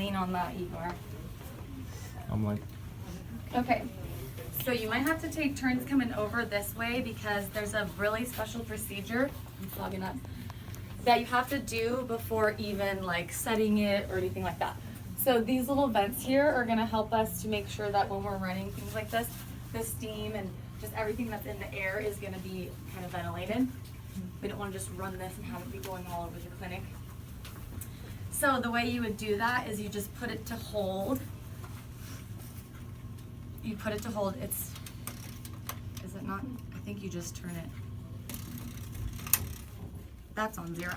lean on that, Igor. I'm like, Okay. So you might have to take turns coming over this way because there's a really special procedure, I'm fogging up, that you have to do before even like setting it or anything like that. So these little vents here are gonna help us to make sure that when we're running things like this, the steam and just everything that's in the air is gonna be kind of ventilated. We don't wanna just run this and have it be going all over the clinic. So the way you would do that is you just put it to hold. You put it to hold, is it not? I think you just turn it. That's on 0.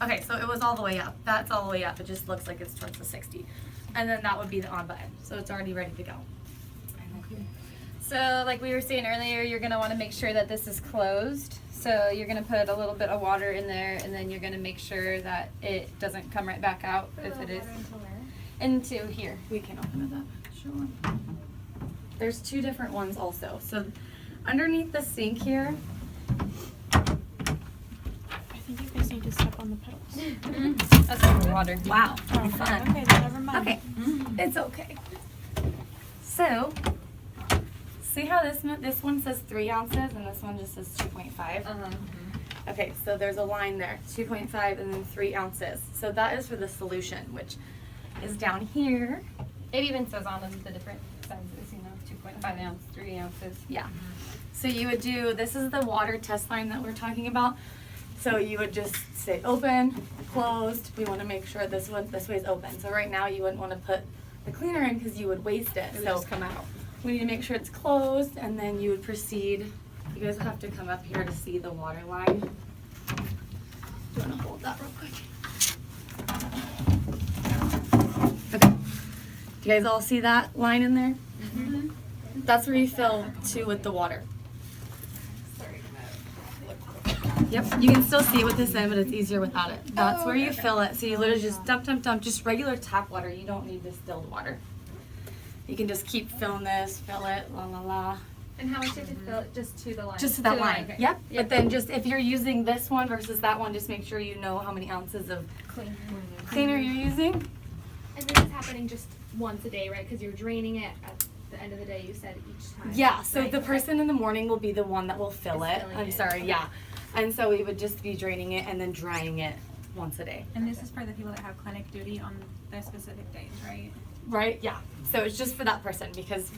Okay, so it was all the way up. That's all the way up. It just looks like it's towards the 60. And then that would be the on button. So it's already ready to go. So like we were saying earlier, you're gonna wanna make sure that this is closed. So you're gonna put a little bit of water in there and then you're gonna make sure that it doesn't come right back out if it is. Into here. We can open it up. Sure. There's 2 different ones also. So underneath the sink here, I think you guys need to step on the pedals. That's for the water. wow, Oh, fun. okay, then never mind. Okay, it's okay. So, see how this one says 3 ounces and this one just says 2.5? Okay, so there's a line there, 2.5 and then 3 ounces. So that is for the solution, which is down here. It even says on them the different sizes, you know, 2.5 ounce, 3 ounces. Yeah. So you would do, this is the water test line that we're talking about. So you would just say open, closed. We want to make sure this way is open. So right now you wouldn't want to put the cleaner in because you would waste it. It would So just come out. we need to make sure it's closed and then you would proceed. You guys have to come up here to see the water line. Do you want to hold that real quick? Okay. Do you guys all see that line in there? Mm-hmm. That's where you fill to with the water. Yep, you can still see it with this in, but it's easier without it. That's where you fill it. So you literally just dump, dump, dump, just regular tap water. You don't need distilled water. You can just keep filling this, fill it, la la la. And how much did you fill it? Just to the line? Just to that line. Okay. Yep. But then just if you're using this one versus that one, just make sure you know how many ounces of Clean. cleaner you're using. And this is happening just once a day, right? Because you're draining it at the end of the day, you said each time. Yeah, so right? the person in the morning will be the one that will fill Is it. filling I'm it. sorry, Okay. yeah. And so we would just be draining it and then drying it once a day. And this is for the people that have clinic duty on their specific days, right? Right? Yeah. So it's just for that person because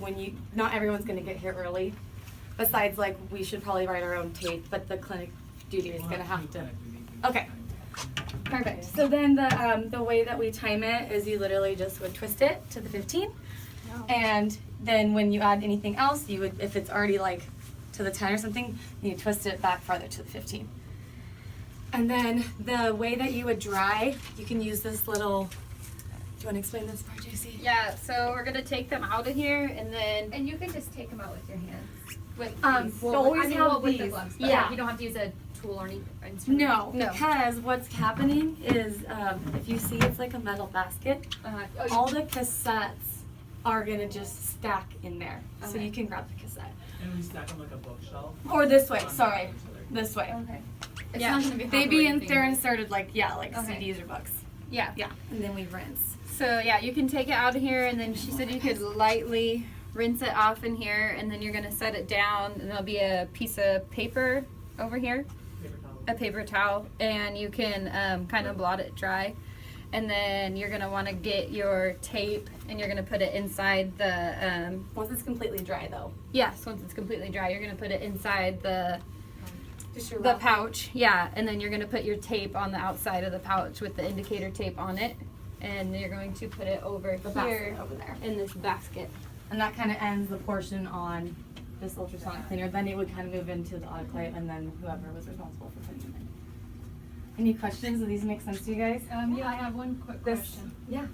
not everyone's gonna get here early. Besides, like, we should probably write our own tape, but the clinic duty is gonna have to. Okay. Perfect. So then the way that we time it is you literally just would twist it to the 15, and then when you add anything else, you would, if it's already like to the 10 or something, you twist it back farther to the 15. And then the way that you would dry, you can use this little. Do you want to explain this part, JC? Yeah, so we're gonna take them out of here and then And you can just take them out with your hands. With these. you always with have the these. gloves. But Yeah. You don't have to use a tool or any instrument. No, No. because what's happening is if you see it's like a metal basket, Oh, you- all the cassettes are gonna just stack in there. So Okay. you can grab the cassette. And we stack them like a bookshelf. Or this way, sorry. This way. Okay. it's Yeah, not gonna be hot they or be anything. they're inserted like Okay. CDs or books. Yeah. Yeah, and then we rinse. So yeah, you can take it out of here and then she said you could lightly rinse it off in here and then you're gonna set it down and there'll be a piece of paper over here, Paper towel. a paper towel, and you can kind of blot it dry. And then you're gonna wanna get your tape and you're gonna put it inside the, Once it's completely dry though. yes, once it's completely dry, you're gonna put it inside the Just your the wrap. pouch, yeah, and then you're gonna put your tape on the outside of the pouch with the indicator tape on it, and you're going to put it over The here basket over there. in this basket. And that kind of ends the portion on this ultrasonic cleaner. Then it would kind of move into the autoclave and then whoever was responsible for putting them in. Any questions? Do these make sense to you guys? Yeah, I have one quick This- question. Yeah.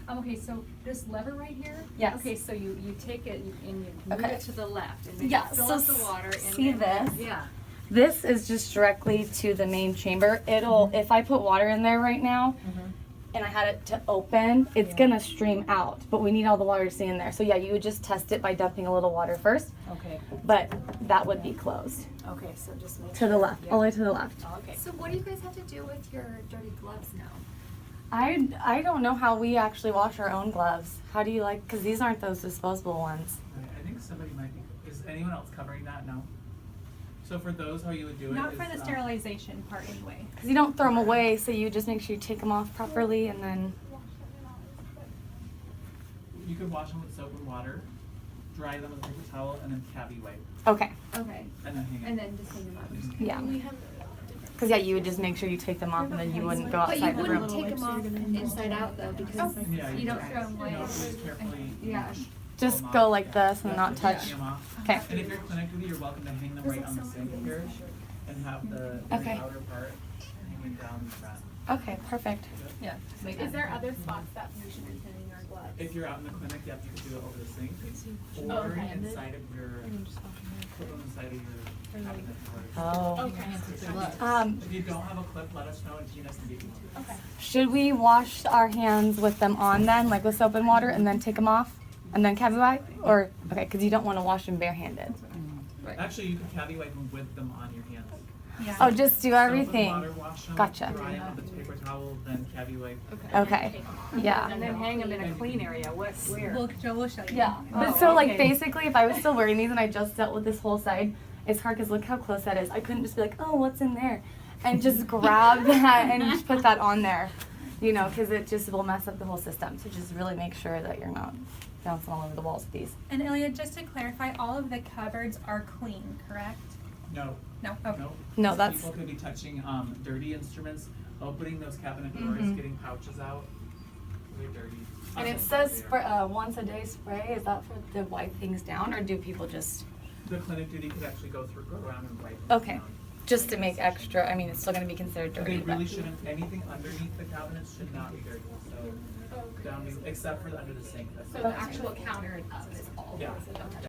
Okay, so this lever right here? Yes. Okay, so you take it and you move Okay. it to the left and then Yeah, you fill so up the water and see then, this? Yeah. This is just directly to the main chamber. It'll, if I put water in there right now and I had it to open, it's gonna stream out, but we need all the water to stay in there. So yeah, you would just test it by dumping a little water first, Okay, but that would be closed. okay, so just make To the left, yeah. all the way to the left. Okay. So what do you guys have to do with your dirty gloves now? I don't know how we actually wash our own gloves. How do you like, because these aren't those disposable ones. I think somebody might be, is anyone else covering that? No? So for those, how you would do it Not is, for the sterilization part anyway. Because you don't throw them away, so you just make sure you take them off properly and then. you could wash them with soap and water, dry them with a paper towel, and then cavi wipe, Okay, Okay. and then hang it. And then just hang them up. yeah. We have Because, yeah, you would just make sure you take them off and then you wouldn't go outside the room. But you wouldn't take them off inside out though, because Yeah, You don't throw them away. No, just carefully. Yeah. Just pull 'em go off. like this and Yeah, not just touch. hang 'em off. Okay. And if you're clinic duty, you're welcome to hang them right on the sink here, and have the Okay. outer part hanging down the front. Okay, perfect. Yeah. is there other spots that we should be pinning our gloves? If you're out in the clinic, yep, you could do it over the sink, or Okay. inside of your, put them inside of your cabinet drawers. Oh. Okay. If you don't have a clip, let us know and Tina's can give you one. Okay. Should we wash our hands with them on then, like with soap and water, and then take them off? And then cavi wipe? Or, okay, because you don't want to wash them barehanded. Actually, you can cavi wipe them with them on your hands. Oh, just do everything. Soap and water, wash them, Gotcha. dry them with a paper towel, then cavi wipe. Okay, yeah. And then hang them in a clean area, where? We'll show you. Yeah, but Oh, so like okay. basically if I was still wearing these and I just dealt with this whole side, it's hard because look how close that is. I couldn't just be like, oh, what's in there? And just grab that and just put that on there, you know, because it just will mess up the whole system. So just really make sure that you're not bouncing all over the walls with these. And Ilya, just to clarify, all of the cupboards are clean, correct? No, No? Okay. no. No, that's, People could be touching, dirty instruments, opening those cabinet doors, Mhm. getting pouches out. They're dirty. and it says once a day spray. Is that for to wipe things down or do people just, The clinic duty could actually go around and wipe them okay, down. just to make extra, I mean, it's still going to be considered They dirty, really but. shouldn't, anything underneath the cabinets should not be dirty, so, down, except for under the sink. That's So the actual counter itself is all. Yeah. Okay.